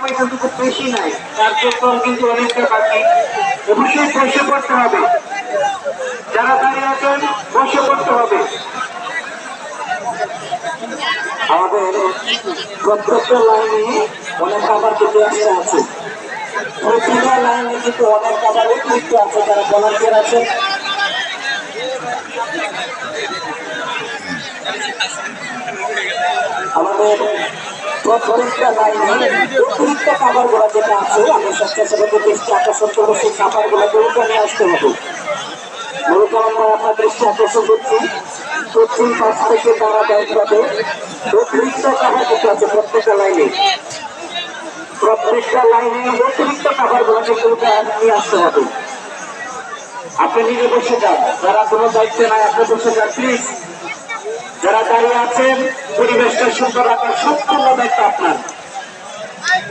সময়টা কিন্তু বেশি নাই, কার্যক্রম কিন্তু অনেকটা বাকি। অবশ্যই বসে পড়তে হবে, যারা দাঁড়িয়ে আছেন বসে পড়তে হবে। আমাদের প্রত্যেকটা লাইনে অনেক খাবার কিন্তু একসাথে আছে, প্রতিটা লাইনে কিন্তু অনেক খাবার অতিরিক্ত আছে। যারা ভলান্টিয়ার আছে আমাদের প্রত্যেকটা লাইনে অতিরিক্ত খাবার গুলা যেটা আছে, আমি স্বেচ্ছাসেবকের দৃষ্টি আকর্ষণ করবো সেই খাবার গুলোকে উঠে নিয়ে আসতে হবে। মূলত আমরা আপনার দৃষ্টি আকর্ষণ করছি পশ্চিম পাশ থেকে তারা ব্যাংক পাবে অতিরিক্ত খাবার কিন্তু আছে প্রত্যেকটা লাইনে। প্রত্যেকটা লাইনে অতিরিক্ত খাবার গুলোকে উঠে নিয়ে আসতে হবে। আপনি নিজে বসে যান, যারা কোনো দায়িত্ব নাই আপনি বসে যান প্লিজ। যারা দাঁড়িয়ে আছেন পরিবেশটা সুন্দর রাখার সম্পূর্ণ দায়িত্ব আপনার।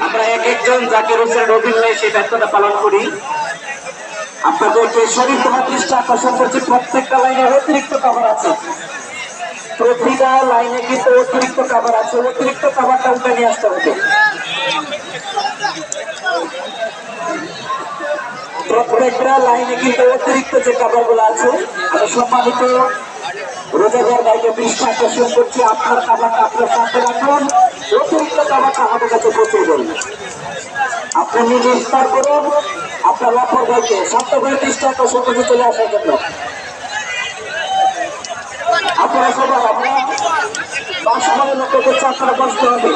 আমরা এক একজন জাকির হোসেন অভিনয় সেই দায়িত্বটা পালন করি। আপনাদেরকে শরীর তোমার দৃষ্টি আকর্ষণ করছে প্রত্যেকটা লাইনে অতিরিক্ত খাবার আছে, প্রতিটা লাইনে কিন্তু অতিরিক্ত খাবার আছে। অতিরিক্ত খাবারটা উঠে নিয়ে আসতে হবে। প্রত্যেকটা লাইনে কিন্তু অতিরিক্ত যে খাবার গুলো আছে, আমি সম্মানিত রোজাদার ভাইকে দৃষ্টি আকর্ষণ করছি আপনার খাবারটা আপনার সাথে রাখুন, অতিরিক্ত খাবারটা আমাদের কাছে পৌঁছে দেন। আপনি নিজে ইফতার করুন, আপনার অপর ভাইকে সপ্ত ভাইয়ের দৃষ্টি আকর্ষণ করতে চলে আসার জন্য। আপনারা সবাই আমরা 5 লোককে আপনারা বসতে হবে।